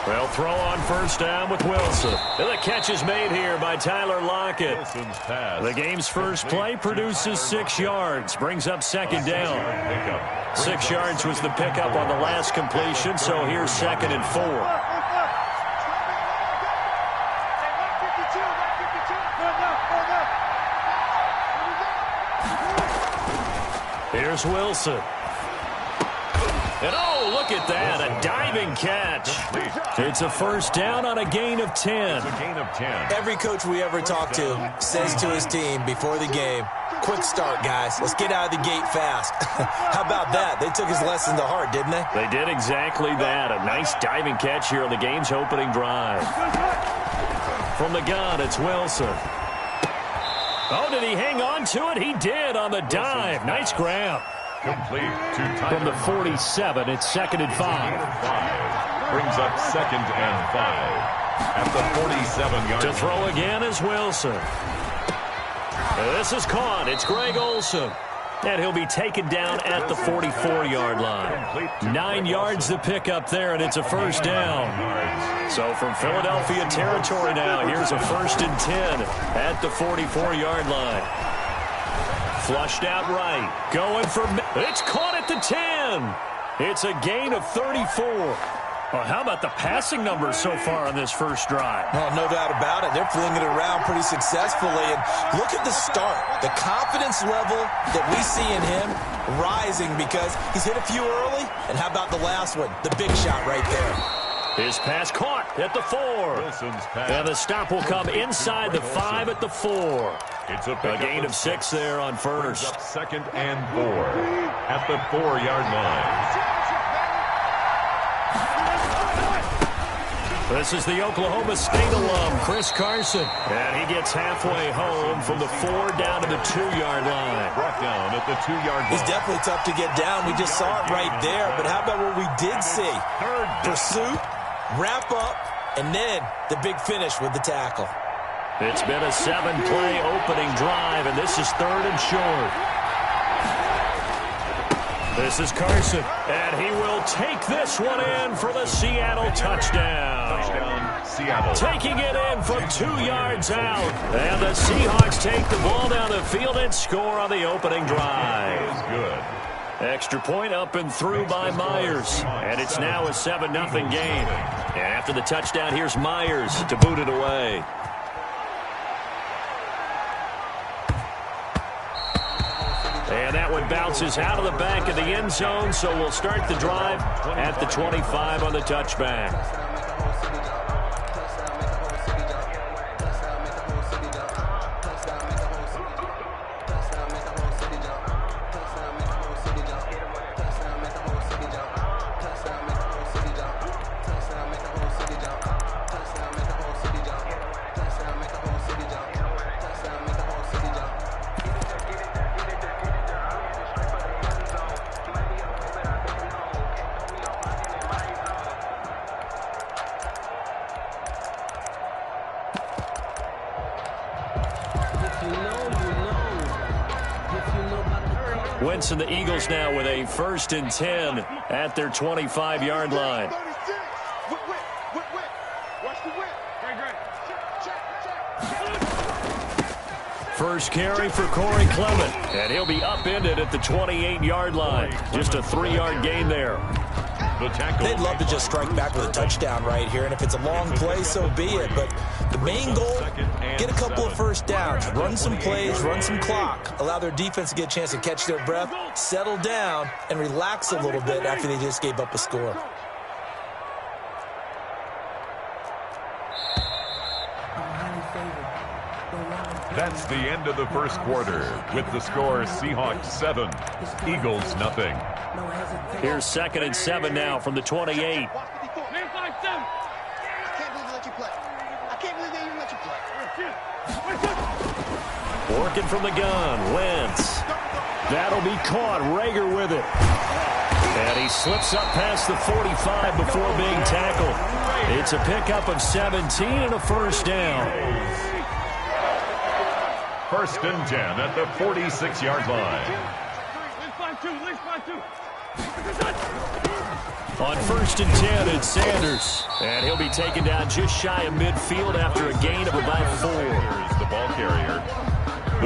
Well, throw on first down with Wilson. And the catch is made here by Tyler Lockett. The game's first play produces 6 yards, brings up second down. 6 yards was the pickup on the last completion, so here's 2nd and 4. Here's Wilson. And oh, look at that, a diving catch. It's a first down on a gain of 10. Every coach we ever talk to says to his team before the game, quick start, guys. Let's get out of the gate fast. How about that? They took his lesson to heart, didn't they? They did exactly that. A nice diving catch here on the game's opening drive. From the gun, it's Wilson. Oh, did he hang on to it? He did on the dive. Nice grab. Complete to Tyler. From the 47, it's 2nd and 5. Brings up 2nd and 5. At the 47-yard To throw again is Wilson. This is caught. It's Greg Olsen. And he'll be taken down at the 44-yard line. 9 yards to pick up there, and it's a first down. So from Philadelphia territory now, here's a 1st and 10 at the 44-yard line. Flushed out right. Going for... It's caught at the 10. It's a gain of 34. Well, how about the passing numbers so far on this first drive? Well, no doubt about it. They're flinging it around pretty successfully. And look at the start. The confidence level that we see in him rising because he's hit a few early. And how about the last one? The big shot right there. His pass caught at the 4. And the stop will come inside the 5 at the 4. It's a gain of 6 there on first. 2nd and 4 at the 4-yard line. This is the Oklahoma State alum, Chris Carson. And he gets halfway home from the 4 down to the 2-yard line. Brought down at the 2-yard line. He's definitely tough to get down. We just saw it right there. But how about what we did see? Pursuit, wrap up, and then the big finish with the tackle. It's been a 7-play opening drive, and this is 3rd and short. This is Carson, and he will take this one in for the Seattle touchdown. Seattle. Taking it in from 2 yards out. And the Seahawks take the ball down the field and score on the opening drive. That is good. Extra point up and through by Myers. And it's now a 7-0 game. And after the touchdown, here's Myers to boot it away. And that one bounces out of the back of the end zone, so we'll start the drive at the 25 on the touchback. Wentz and the Eagles now with a 1st and 10 at their 25-yard line. First carry for Corey Clement, and he'll be upended at the 28-yard line. Just a 3-yard gain there. They'd love to just strike back with a touchdown right here, and if it's a long play, so be it. But the main goal, get a couple of first downs, run some plays, run some clock, allow their defense to get a chance to catch their breath, settle down, and relax a little bit after they just gave up a score. That's the end of the first quarter with the score Seahawks 7, Eagles 0. Here's 2nd and 7 now from the 28. I can't believe they let you play. I can't believe they even let you play. Working from the gun, Wentz. That'll be caught. Rager with it. And he slips up past the 45 before being tackled. It's a pickup of 17 and a first down. 1st and 10 at the 46-yard line. On 1st and 10, it's Sanders. And he'll be taken down just shy of midfield after a gain of about 4. Here's the ball carrier.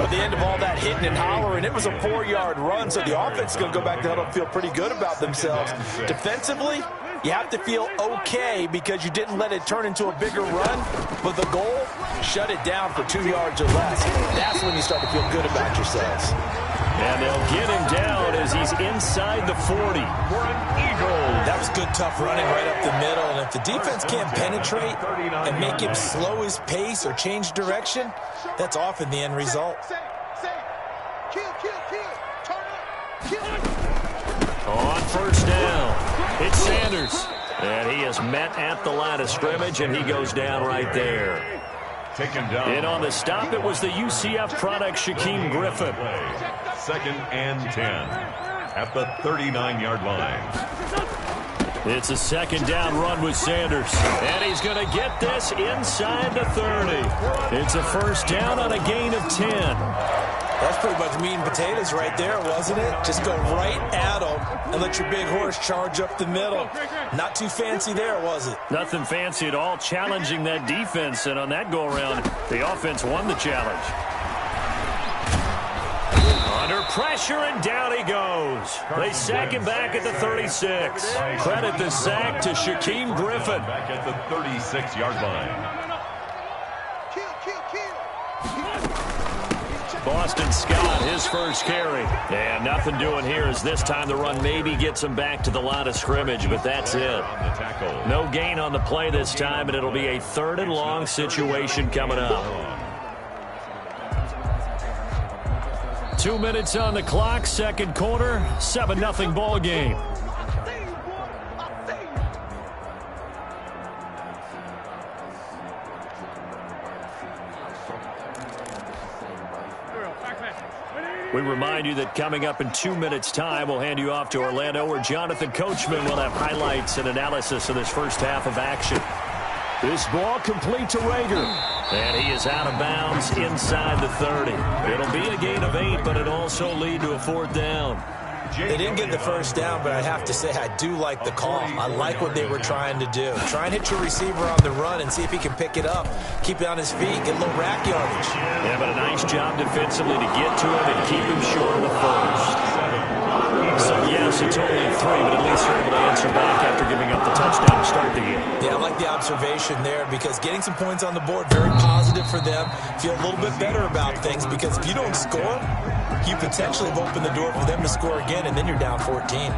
At the end of all that hitting and hollering, it was a 4-yard run, so the offense is going to go back to huddle and feel pretty good about themselves. Defensively, you have to feel okay because you didn't let it turn into a bigger run, but the goal, shut it down for 2 yards or less. That's when you start to feel good about yourselves. And they'll get him down as he's inside the 40. That was good, tough running right up the middle. And if the defense can't penetrate and make him slow his pace or change direction, that's often the end result. On 1st down, it's Sanders. And he is met at the line of scrimmage, and he goes down right there. Taken down. And on the stop, it was the UCF product, Shaquem Griffin. 2nd and 10. at the 39-yard line. It's a second down run with Sanders. And he's going to get this inside the 30. It's a first down on a gain of 10. That's pretty much meat and potatoes right there, wasn't it? Just go right at them and let your big horse charge up the middle. Not too fancy there, was it? Nothing fancy at all, challenging that defense. And on that go-around, the offense won the challenge. Under pressure, and down he goes. They sack him back at the 36. Credit the sack to Shaquem Griffin. Back at the 36-yard line. Boston Scott, his first carry. And nothing doing here as this time the run maybe gets him back to the line of scrimmage, but that's it. No gain on the play this time, and it'll be a 3rd and long situation coming up. 2 minutes on the clock, second quarter, 7-0 ball game. We remind you that coming up in 2 minutes' time, we'll hand you off to Orlando, where Jonathan Coachman will have highlights and analysis of this first half of action. This ball complete to Rager. And he is out of bounds inside the 30. It'll be a gain of 8, but it'll also lead to a 4th down. They didn't get the first down, but I have to say I do like the call. I like what they were trying to do. Try and hit your receiver on the run and see if he can pick it up, keep it on his feet, get a little rack yardage. Yeah, but a nice job defensively to get to him and keep him short of the first. So, yes, it's only 3, but at least you're able to answer back after giving up the touchdown to start the game. Yeah, I like the observation there because getting some points on the board, very positive for them. Feel a little bit better about things because if you don't score, you potentially have opened the door for them to score again, and then you're down 14.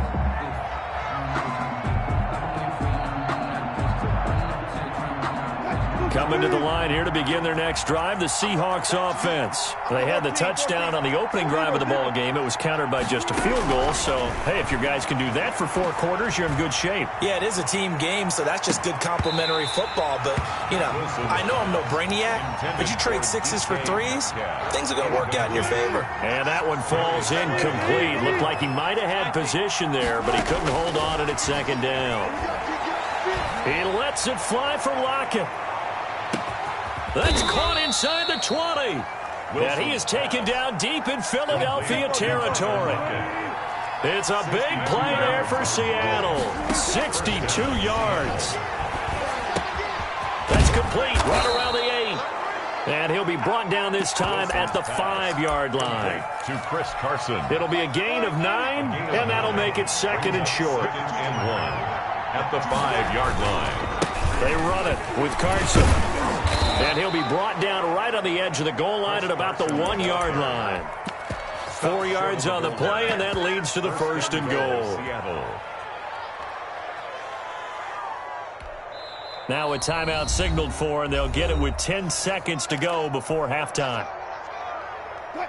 Coming to the line here to begin their next drive, the Seahawks offense. They had the touchdown on the opening drive of the ball game. It was countered by just a field goal. So, hey, if your guys can do that for 4 quarters, you're in good shape. Yeah, it is a team game, so that's just good complimentary football. But, you know, I know I'm no brainiac, but you trade 6s for 3s, things are going to work out in your favor. And that one falls incomplete. Looked like he might have had position there, but he couldn't hold on at second down. He lets it fly for Lockett. That's caught inside the 20. And he is taken down deep in Philadelphia territory. It's a big play there for Seattle. 62 yards. That's complete. Right around the 8. And he'll be brought down this time at the 5-yard line. To Chris Carson. It'll be a gain of 9, and that'll make it 2nd and short. 2nd and 1 at the 5-yard line. They run it with Carson. And he'll be brought down right on the edge of the goal line at about the 1-yard line. 4 yards on the play, and that leads to the 1st and goal. Now a timeout signaled for, and they'll get it with 10 seconds to go before halftime.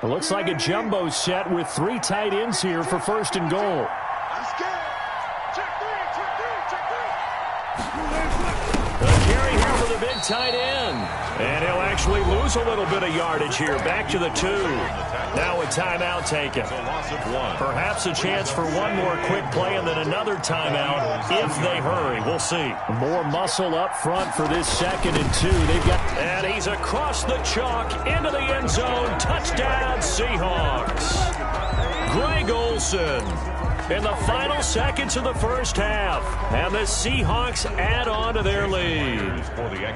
It looks like a jumbo set with 3 tight ends here for 1st and goal. The carry here for the big tight end. And he'll actually lose a little bit of yardage here. Back to the 2. Now a timeout taken. Perhaps a chance for one more quick play and then another timeout if they hurry. We'll see. More muscle up front for this 2nd and 2. They've got, and he's across the chalk into the end zone. Touchdown, Seahawks. Greg Olsen in the final seconds of the first half. And the Seahawks add on to their lead.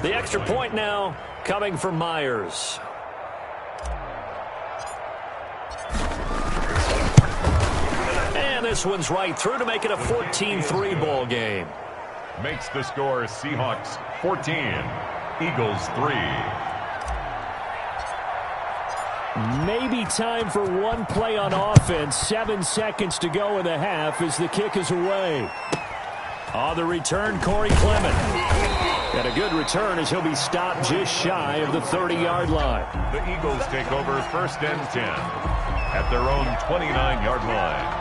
The extra point now coming from Myers. And this one's right through to make it a 14-3 ball game. Makes the score Seahawks 14, Eagles 3. Maybe time for one play on offense. 7 seconds to go in the half as the kick is away. On the return, Corey Clement. And a good return as he'll be stopped just shy of the 30-yard line. The Eagles take over 1st and 10 at their own 29-yard line.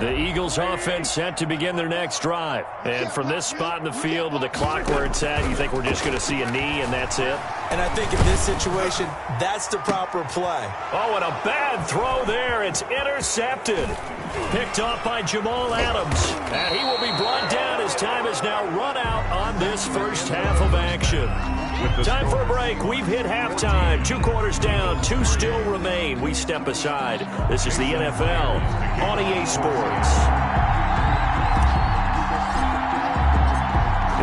The Eagles offense set to begin their next drive. And from this spot in the field with the clock where it's at, you think we're just going to see a knee and that's it? And I think in this situation, that's the proper play. Oh, and a bad throw there. It's intercepted. Picked off by Jamal Adams. And he will be brought down as time has now run out on this first half of action. Time for a break. We've hit halftime. 2 quarters down. 2 still remain. We step aside. This is the NFL on EA Sports.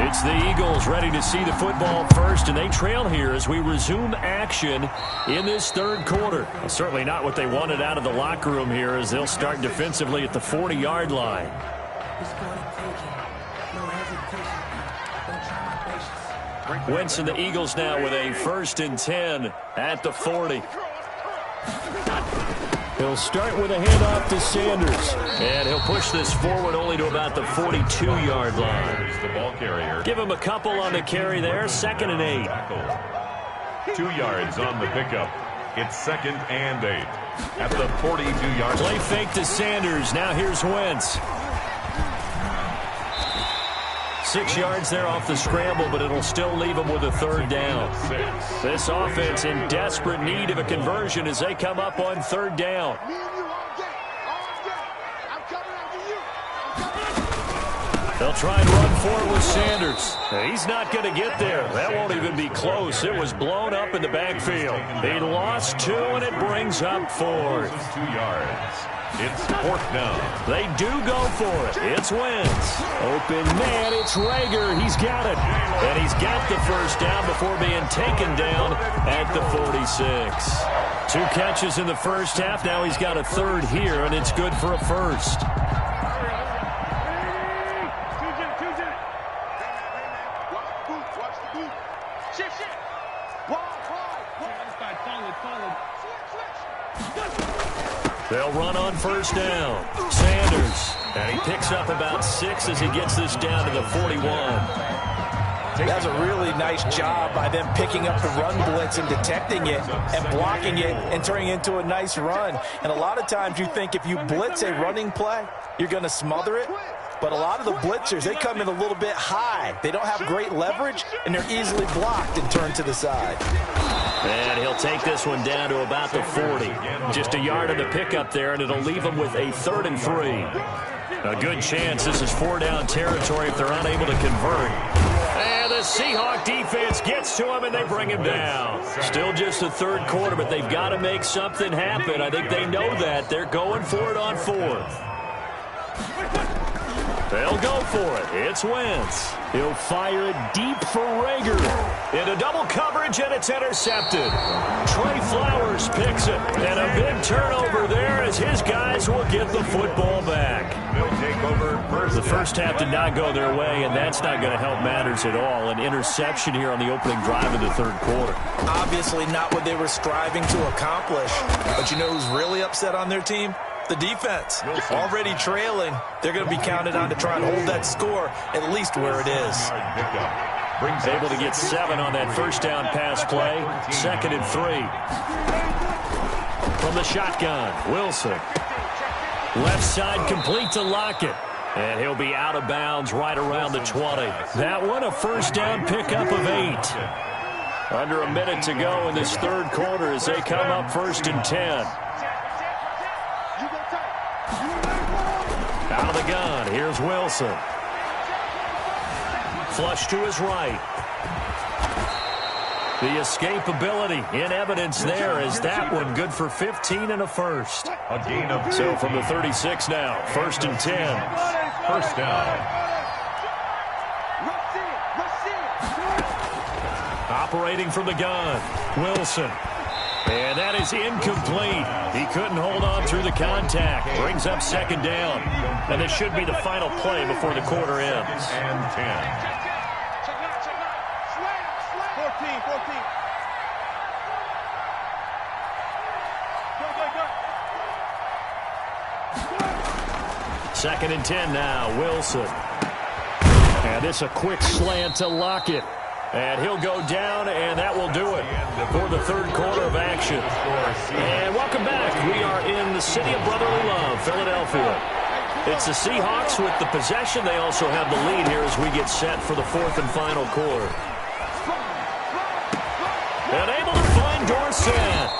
It's the Eagles ready to see the football first, and they trail here as we resume action in this third quarter. Well, certainly not what they wanted out of the locker room here as they'll start defensively at the 40-yard line. Wentz and the Eagles now with a 1st and 10 at the 40. He'll start with a handoff to Sanders. And he'll push this forward only to about the 42-yard line. The ball carrier. Give him a couple on the carry there. 2nd and 8. 2 yards on the pickup. It's 2nd and 8 at the 42-yard line. Play fake to Sanders. Now here's Wentz. 6 yards there off the scramble, but it'll still leave him with a 3rd down. This offense in desperate need of a conversion as they come up on 3rd down. They'll try and run for it with Sanders. He's not going to get there. That won't even be close. It was blown up in the backfield. He lost 2, and it brings up 4th. 2 yards. It's 4th down. They do go for it. It's Wentz. Open man, it's Rager. He's got it. And he's got the 1st down before being taken down at the 46. 2 catches in the first half. Now he's got a 3rd here, and it's good for a 1st. They'll run on 1st down. Sanders. And he picks up about 6 as he gets this down to the 41. That's a really nice job by them picking up the run blitz and detecting it and blocking it and turning it into a nice run. And a lot of times you think if you blitz a running play, you're going to smother it. But a lot of the blitzers, they come in a little bit high. They don't have great leverage, and they're easily blocked and turned to the side. And he'll take this one down to about the 40. Just a yard on the pickup there, and it'll leave him with a 3rd and 3. A good chance this is 4-down territory if they're unable to convert. And the Seahawk defense gets to him, and they bring him down. Still just the 3rd quarter, but they've got to make something happen. I think they know that. They're going for it on 4th. They'll go for it. It's Wentz. He'll fire it deep for Rager. Into double coverage, and it's intercepted. Trey Flowers picks it. And a big turnover there as his guys will get the football back. They'll take over. The first half did not go their way, and that's not going to help matters at all. An interception here on the opening drive of the 3rd quarter. Obviously not what they were striving to accomplish. But you know who's really upset on their team? The defense. Already trailing. They're going to be counted on to try and hold that score at least where it is. Able to get 7 on that 1st down pass play. 2nd and 3. From the shotgun, Wilson. Left side complete to Lockett. And he'll be out of bounds right around the 20. That one a 1st down pickup of 8. Under a minute to go in this 3rd quarter as they come up 1st and 10. Out of the gun, here's Wilson. Flush to his right. The escapability in evidence there as that one good for 15 and a 1st. A gain of 2. So from the 36 now, 1st and 10. 1st down. Operating from the gun, Wilson. And that is incomplete. He couldn't hold on through the contact. Brings up 2nd down. And this should be the final play before the quarter ends. And 10. 2nd and 10 now, Wilson. And this a quick slant to Lockett. And he'll go down, and that will do it for the 3rd quarter of action. And welcome back. We are in the city of brotherly love, Philadelphia. It's the Seahawks with the possession. They also have the lead here as we get set for the fourth and final quarter. And able to find Dorsett.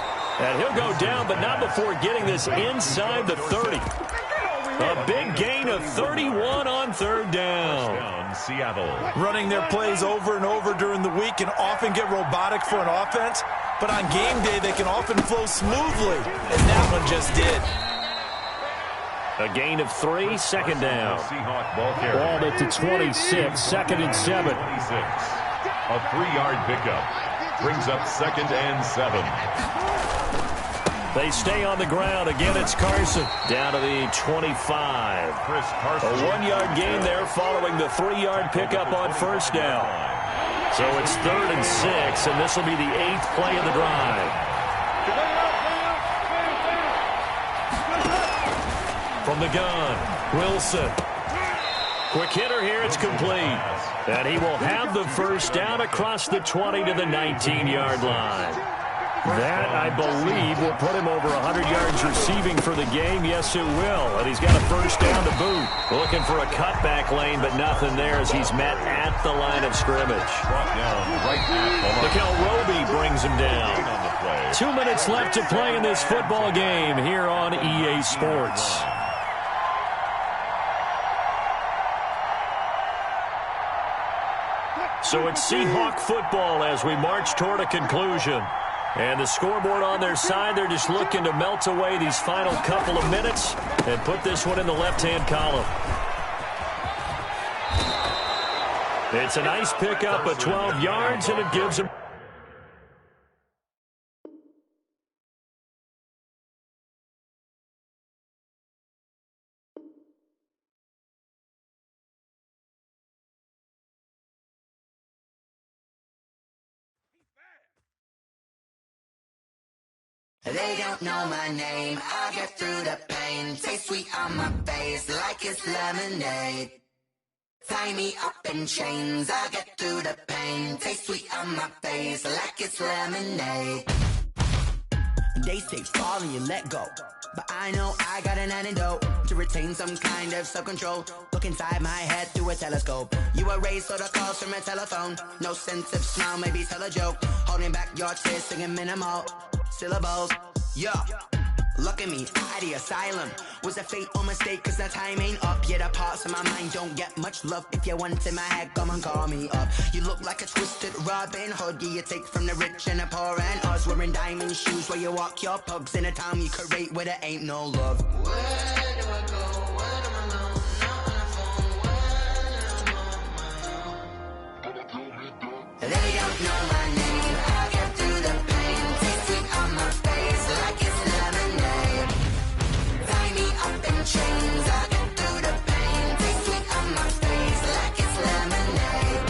And he'll go down, but not before getting this inside the 30. A big gain of 31 on third down. Seattle. Running their plays over and over during the week can often get robotic for an offense, but on game day they can often flow smoothly, and that one just did. A gain of 3, second down. Seahawk ball carrier. Ball at the 26, second and 7. 26. A 3-yard pickup. Brings up 2nd and 7. They stay on the ground. Again, it's Carson. Down to the 25. Chris Carson. A 1-yard gain there following the 3-yard pickup on first down. So it's 3rd and 6, and this will be the 8th play of the drive. From the gun, Wilson. Quick hitter here, it's complete. And he will have the first down across the 20 to the 19-yard line. That, I believe, will put him over 100 yards receiving for the game. Yes, it will. And he's got a first down to boot. Looking for a cutback lane, but nothing there as he's met at the line of scrimmage. Mikel Roby brings him down. 2 minutes left to play in this football game here on EA Sports. So it's Seahawk football as we march toward a conclusion. And the scoreboard on their side, they're just looking to melt away these final couple of minutes and put this one in the left-hand column. It's a nice pickup of 12 yards, and it gives them... They don't know my name, I get through the pain. Taste sweet on my face like it's lemonade. Tie me up in chains, I get through the pain. Taste sweet on my face like it's lemonade. They say fall and you let go, but I know I got an antidote to retain some kind of self-control. Look inside my head through a telescope. You erase all the calls from a telephone. No sense of smile, maybe tell a joke. Holding back your tears, singing minimal syllables. Yo, look at me, out the asylum. Was a fate or mistake, cause the time ain't up. Yeah, the parts of my mind don't get much love. If you want in my head, come and call me up. You look like a twisted Robin Hood. Yeah, you take from the rich and the poor and us. Wearing diamond shoes where you walk your pugs in a town you create where there ain't no love. Where do I go? When am I alone? Not on the phone. When I'm on my own. They don't know my name. I get through the pain. Taste sweet on my face like it's lemonade. Tie me up in chains. I get through the pain. Taste sweet on my face like it's lemonade.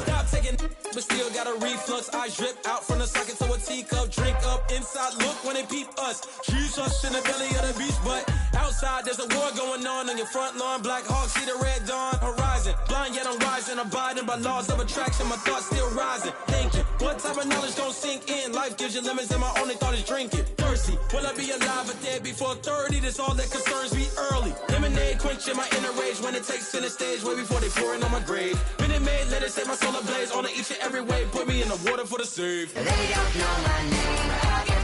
Stop taking, but still got a reflux. I drip out from the socket to a teacup. Drink up inside. Look when they peep us. She's us in the belly of the beast, but outside there's a war going on your front lawn. Black Hawk see the red dawn horizon. Blind yet I'm rising, abiding by laws of attraction. My thoughts still rising. Thinking, what type of knowledge don't sink in? Life gives you limits and my only thought is drinking. Thirsty, will I be alive or dead before 30? That's all that concerns me early. Lemonade quenching my inner rage when it takes center stage way before they pouring on my grave. Minute Maid, let it set my soul ablaze on each and every way. Put me in the water for the save. They don't know my name.